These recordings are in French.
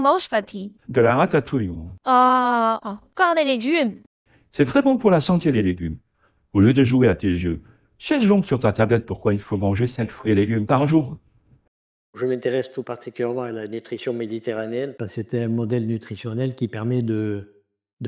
mange, papy? De la ratatouille. Oh, encore des légumes. C'est très bon pour la santé, les légumes. Au lieu de jouer à tes jeux, cherche donc sur ta tablette pourquoi il faut manger 5 fruits et légumes par jour. Je m'intéresse tout particulièrement à la nutrition méditerranéenne parce que c'est un modèle nutritionnel qui permet de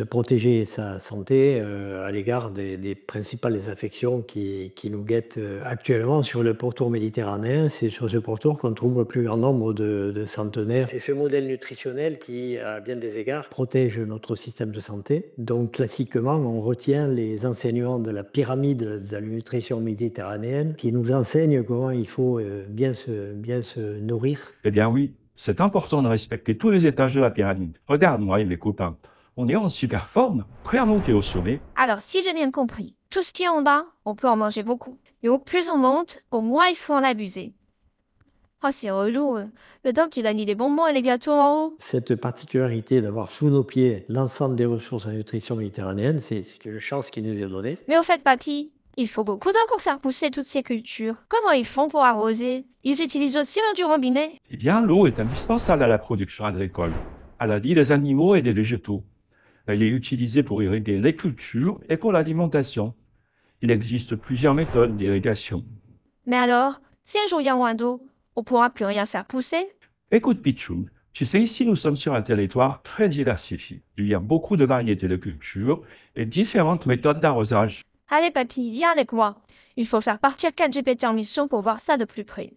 protéger sa santé à l'égard des principales affections qui nous guettent actuellement sur le pourtour méditerranéen. C'est sur ce pourtour qu'on trouve le plus grand nombre de centenaires. C'est ce modèle nutritionnel qui, à bien des égards, protège notre système de santé. Donc classiquement, on retient les enseignements de la pyramide de la nutrition méditerranéenne qui nous enseigne comment il faut bien se nourrir. Eh bien oui, c'est important de respecter tous les étages de la pyramide. Regarde-moi et mes copains. On est en super forme, prêt à monter au sommet. Alors, si j'ai bien compris, tout ce qui est en bas, on peut en manger beaucoup. Et au plus on monte, au moins il faut en abuser. Oh, c'est relou. Le doc, il a mis des bonbons et des gâteaux en haut. Cette particularité d'avoir sous nos pieds l'ensemble des ressources en nutrition méditerranéenne, c'est une chance qui nous est donnée. Mais au fait, papy, il faut beaucoup d'eau pour faire pousser toutes ces cultures. Comment ils font pour arroser? Ils utilisent aussi l'eau du robinet? Eh bien, l'eau est indispensable à la production agricole, à la vie des animaux et des végétaux. Elle est utilisée pour irriguer les cultures et pour l'alimentation. Il existe plusieurs méthodes d'irrigation. Mais alors, si un jour il y a moins d'eau, on pourra plus rien faire pousser? Écoute, Pichou, tu sais, ici nous sommes sur un territoire très diversifié. Il y a beaucoup de variétés de cultures et différentes méthodes d'arrosage. Allez, papy, viens avec moi. Il faut faire partir 4GPT en mission pour voir ça de plus près.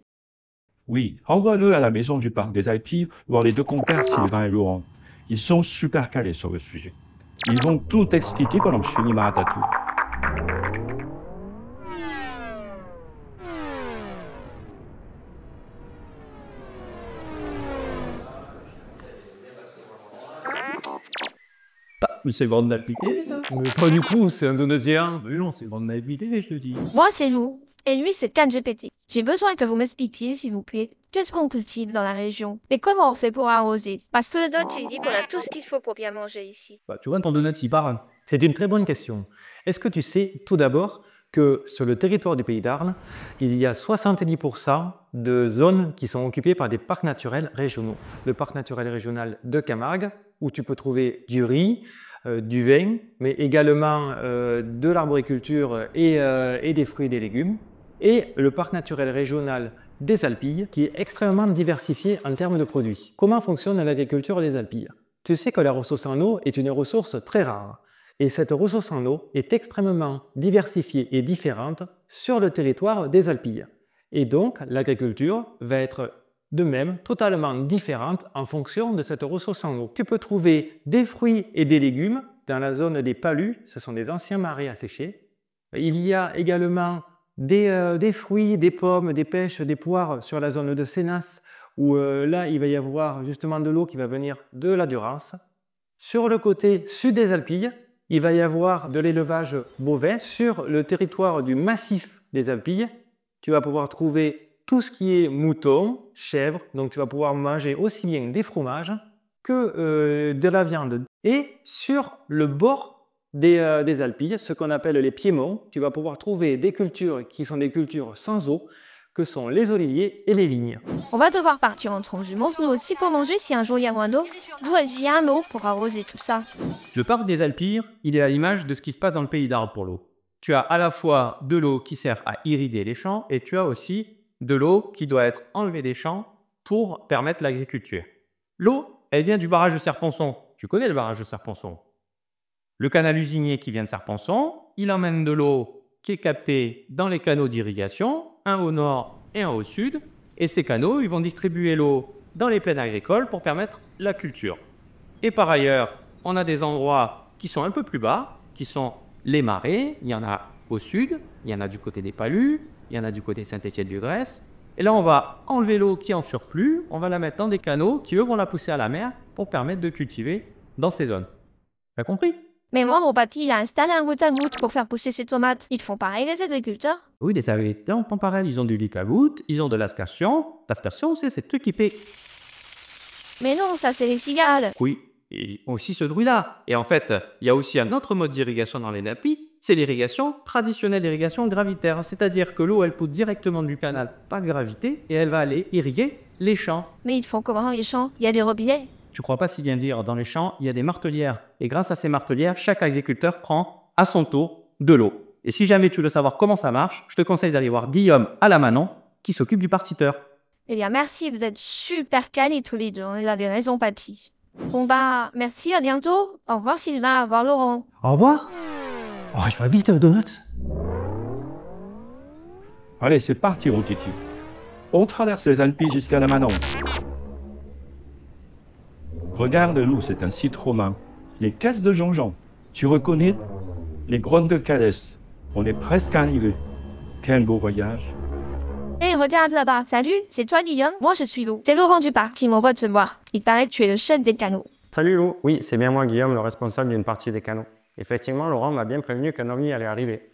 Oui, envoie-le à la maison du parc des Alpilles voir les deux compères Sylvain et Laurent. Ils sont super calés sur le sujet. Ils vont tout expliquer pendant que je finis ma ratatouille. Mais c'est grande nappité, ça? Mais pas du tout, c'est indonésien. Mais non, c'est grande nappité, je te dis. Moi, c'est Lou. Et lui, c'est 4GPT. J'ai besoin que vous m'expliquiez, s'il vous plaît, qu'est-ce qu'on cultive dans la région? Et comment on fait pour arroser? Parce que le doc, il dit qu'on a tout ce qu'il faut pour bien manger ici. Bah, tu vois, ton donut, il parle. C'est une très bonne question. Est-ce que tu sais, tout d'abord, que sur le territoire du Pays d'Arles, il y a 70% de zones qui sont occupées par des parcs naturels régionaux. Le parc naturel régional de Camargue, où tu peux trouver du riz, du vin, mais également de l'arboriculture et des fruits et des légumes. Et le parc naturel régional des Alpilles, qui est extrêmement diversifié en termes de produits. Comment fonctionne l'agriculture des Alpilles? Tu sais que la ressource en eau est une ressource très rare. Et cette ressource en eau est extrêmement diversifiée et différente sur le territoire des Alpilles. Et donc, l'agriculture va être de même totalement différente en fonction de cette ressource en eau. Tu peux trouver des fruits et des légumes dans la zone des palus, ce sont des anciens marais asséchés. Il y a également des fruits, des pommes, des pêches, des poires sur la zone de Sénas, où là, il va y avoir justement de l'eau qui va venir de la Durance. Sur le côté sud des Alpilles, il va y avoir de l'élevage bovin. Sur le territoire du massif des Alpilles, tu vas pouvoir trouver tout ce qui est mouton, chèvre, donc tu vas pouvoir manger aussi bien des fromages que de la viande. Et sur le bord des Alpilles, ce qu'on appelle les piémonts, tu vas pouvoir trouver des cultures qui sont des cultures sans eau, que sont les oliviers et les vignes. On va devoir partir en transhumance, nous aussi, pour manger si un jour il y a moins d'eau. D'où elle vient l'eau pour arroser tout ça? Le parc des Alpilles, il est à l'image de ce qui se passe dans le Pays d'Arles pour l'eau. Tu as à la fois de l'eau qui sert à irriguer les champs et tu as aussi de l'eau qui doit être enlevée des champs pour permettre l'agriculture. L'eau, elle vient du barrage de Serponçon. Tu connais le barrage de Serponçon? Le canal usinier qui vient de Serponçon, il emmène de l'eau qui est captée dans les canaux d'irrigation, un au nord et un au sud. Et ces canaux, ils vont distribuer l'eau dans les plaines agricoles pour permettre la culture. Et par ailleurs, on a des endroits qui sont un peu plus bas, qui sont les marais. Il y en a au sud, il y en a du côté des Palus, il y en a du côté de Saint-Étienne-du-Grèce. Et là, on va enlever l'eau qui est en surplus, on va la mettre dans des canaux qui, eux, vont la pousser à la mer pour permettre de cultiver dans ces zones. T'as compris? Mais moi, mon papy, il a installé un goutte-à-goutte pour faire pousser ses tomates. Ils font pareil, les agriculteurs? Oui, les agriculteurs font pareil. Ils ont du litre à goutte, ils ont de l'aspersion. L'aspersion, c'est ce truc qui fait... Mais non, ça, c'est les cigales. Oui, et aussi ce bruit-là. Et en fait, il y a aussi un autre mode d'irrigation dans les nappies, c'est l'irrigation traditionnelle, l'irrigation gravitaire. C'est-à-dire que l'eau, elle pousse directement du canal par gravité et elle va aller irriguer les champs. Mais ils font comment, les champs? Il y a des robinets? Tu crois pas si bien dire, dans les champs, il y a des martelières. Et grâce à ces martelières, chaque agriculteur prend à son tour de l'eau. Et si jamais tu veux savoir comment ça marche, je te conseille d'aller voir Guillaume à la Manon, qui s'occupe du partiteur. Eh bien, merci, vous êtes super calés tous les deux. On avait raison, papy. Bon bah, merci, à bientôt. Au revoir Sylvain, au revoir Laurent. Au revoir. Oh, il va vite, Donuts. Allez, c'est parti, mon Titi. On traverse les Alpes jusqu'à la Manon. Regarde-nous, c'est un site romain. Les caisses de Jean-Jean. Tu reconnais les grottes de Calès. On est presque arrivé. Quel beau voyage. Hé, regarde là-bas. Salut, c'est toi Guillaume? Moi je suis Lou. C'est Laurent du parc qui m'envoie te voir. Il paraît que tu es le chef des canaux. Salut Lou, oui, c'est bien moi Guillaume, le responsable d'une partie des canaux. Effectivement, Laurent m'a bien prévenu qu'un ovni allait arriver.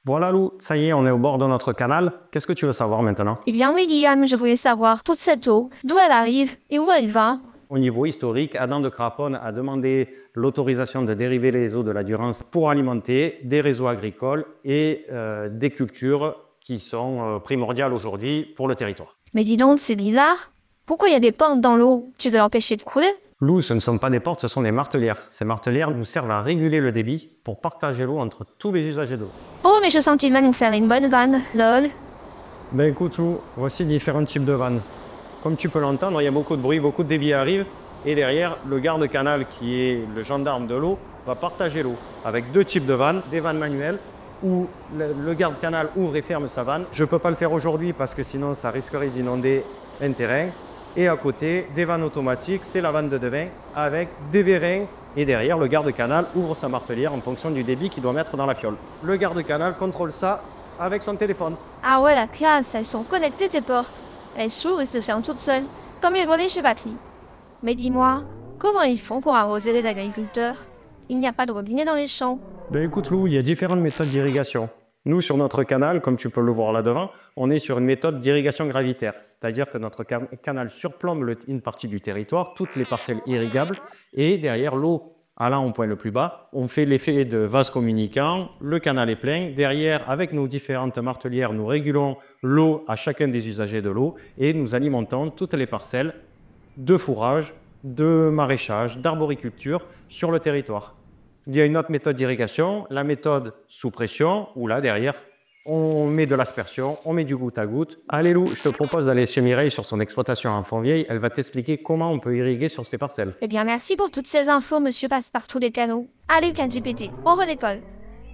Voilà Lou, ça y est, on est au bord de notre canal. Qu'est-ce que tu veux savoir maintenant? Eh bien oui Guillaume, je voulais savoir toute cette eau, d'où elle arrive et où elle va. Au niveau historique, Adam de Craponne a demandé l'autorisation de dériver les eaux de la Durance pour alimenter des réseaux agricoles et des cultures qui sont primordiales aujourd'hui pour le territoire. Mais dis donc, c'est bizarre. Pourquoi il y a des pentes dans l'eau? Tu dois l'empêcher de couler? Lou, ce ne sont pas des portes, ce sont des martelières. Ces martelières nous servent à réguler le débit pour partager l'eau entre tous les usagers d'eau. Oh, mais je sens qu'il va nous faire une bonne vanne, lol. Ben écoute Lou, voici différents types de vannes. Comme tu peux l'entendre, il y a beaucoup de bruit, beaucoup de débit arrive. Et derrière, le garde-canal, qui est le gendarme de l'eau, va partager l'eau avec deux types de vannes, des vannes manuelles, où le garde-canal ouvre et ferme sa vanne. Je ne peux pas le faire aujourd'hui parce que sinon ça risquerait d'inonder un terrain. Et à côté, des vannes automatiques, c'est la vanne de devin avec des vérins. Et derrière, le garde-canal ouvre sa martelière en fonction du débit qu'il doit mettre dans la fiole. Le garde-canal contrôle ça avec son téléphone. Ah ouais, la classe, elles sont connectées tes portes. Elles s'ouvrent et se ferment toutes seules, comme les volets chez papy. Mais dis-moi, comment ils font pour arroser les agriculteurs? Il n'y a pas de robinet dans les champs. Ben écoute Lou, il y a différentes méthodes d'irrigation. Nous, sur notre canal, comme tu peux le voir là devant, on est sur une méthode d'irrigation gravitaire. C'est-à-dire que notre canal surplombe une partie du territoire, toutes les parcelles irrigables, et derrière l'eau allant au point le plus bas, on fait l'effet de vase communicant, le canal est plein. Derrière, avec nos différentes martelières, nous régulons l'eau à chacun des usagers de l'eau et nous alimentons toutes les parcelles de fourrage, de maraîchage, d'arboriculture sur le territoire. Il y a une autre méthode d'irrigation, la méthode sous pression, où là, derrière, on met de l'aspersion, on met du goutte à goutte. Allez Lou, je te propose d'aller chez Mireille sur son exploitation en Fontvieille. Elle va t'expliquer comment on peut irriguer sur ces parcelles. Eh bien, merci pour toutes ces infos, monsieur passe par tous les canaux. Allez, ChatGPT, on va l'école.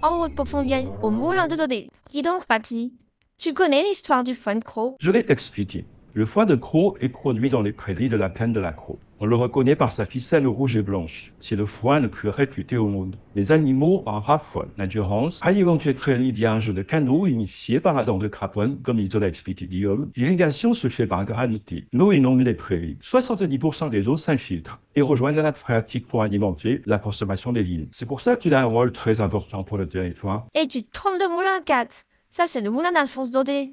En route pour Fontvieille, au moulin de Dodé. Dis donc, papy, tu connais l'histoire du foie de croc? Je vais t'expliquer. Le foie de croc est produit dans les prairies de la plaine de la Croc. On le reconnaît par sa ficelle rouge et blanche. C'est le foie le plus réputé au monde. Les animaux en raffolent. La Durance a éventué créer l'irrigage de canaux initiés par Adam de Craponne, comme il te l'a expliqué Guillaume. L'irrigation se fait par gravité. L'eau inonde les prairies. 70% des eaux s'infiltrent et rejoignent la nappe phréatique pour alimenter la consommation des villes. C'est pour ça qu'il a un rôle très important pour le territoire. Et tu te trompes de moulin, Kat. Ça, c'est le moulin d'Alphonse Daudet.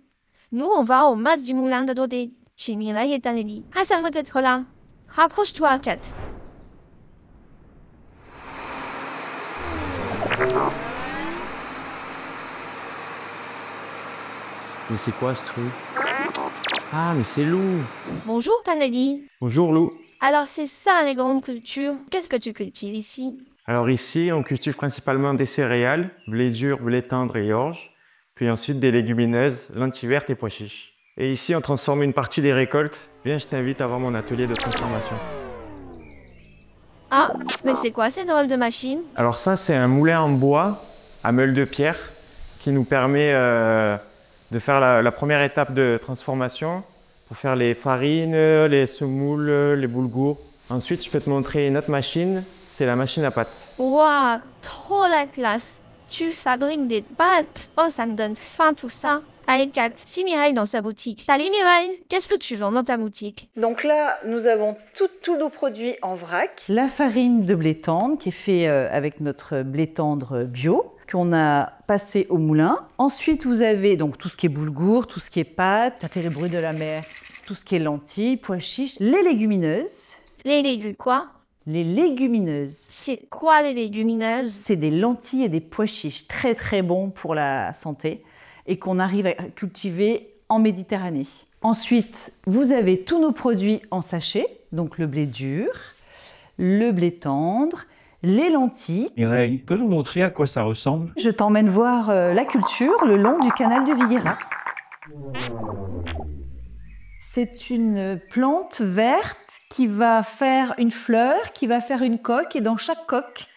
Nous, on va au mas du moulin de Daudet, chez Mireille et Taneli. Ah, ça va être là. Rapproche-toi, Kat. Mais c'est quoi ce truc? Ah, mais c'est Lou. Bonjour, Taneli. Bonjour Lou. Alors, c'est ça, les grandes cultures. Qu'est-ce que tu cultives ici? Alors ici, on cultive principalement des céréales, blé dur, blé tendre et orge, puis ensuite des légumineuses, lentilles vertes et pois chiches. Et ici, on transforme une partie des récoltes. Viens, je t'invite à voir mon atelier de transformation. Ah, mais c'est quoi ces drôles de machines? Alors ça, c'est un moulin en bois à meule de pierre qui nous permet de faire la première étape de transformation pour faire les farines, les semoules, les boulgours. Ensuite, je peux te montrer une autre machine, c'est la machine à pâtes. Waouh, trop la classe. Tu fabriques des pâtes. Oh, ça me donne faim tout ça. Allez, Kat, suis Mireille dans sa boutique. Salut Mireille, qu'est-ce que tu vends dans ta boutique? Donc là, nous avons tous nos produits en vrac. La farine de blé tendre qui est fait avec notre blé tendre bio qu'on a passé au moulin. Ensuite, vous avez donc tout ce qui est boulgour, tout ce qui est pâtes, tâter le bruit de la mer, tout ce qui est lentilles, pois chiches, les légumineuses. Les légumes quoi? Les légumineuses. C'est quoi les légumineuses? C'est des lentilles et des pois chiches très très bons pour la santé et qu'on arrive à cultiver en Méditerranée. Ensuite, vous avez tous nos produits en sachet, donc le blé dur, le blé tendre, les lentilles. Mireille, peux nous montrer à quoi ça ressemble? Je t'emmène voir la culture le long du canal de Viguera. C'est une plante verte qui va faire une fleur, qui va faire une coque, et dans chaque coque,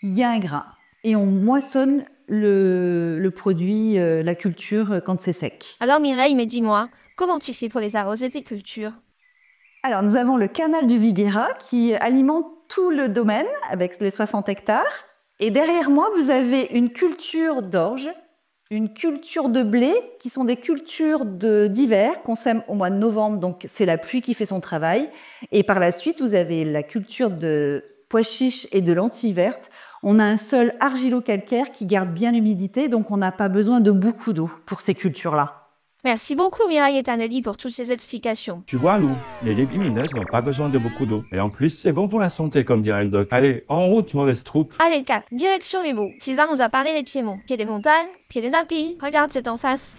il y a un grain. Et on moissonne le produit, la culture, quand c'est sec. Alors Mireille, mais dis-moi, comment tu fais pour les arroser tes cultures? Alors, nous avons le canal du Viguera qui alimente tout le domaine avec les 60 hectares. Et derrière moi, vous avez une culture d'orge, une culture de blé, qui sont des cultures d'hiver qu'on sème au mois de novembre, donc c'est la pluie qui fait son travail. Et par la suite, vous avez la culture de pois chiches et de lentilles vertes. On a un sol argilo-calcaire qui garde bien l'humidité, donc on n'a pas besoin de beaucoup d'eau pour ces cultures-là. Merci beaucoup Mireille et Taneli pour toutes ces explications. Tu vois, Lou, les légumineuses n'ont pas besoin de beaucoup d'eau. Et en plus, c'est bon pour la santé, comme dirait le doc. Allez, en route, mauvaise troupe. Allez, cap, direction les mots. César nous a parlé des Piémonts. Pied des montagnes, pied des Alpes. Regarde, c'est en face.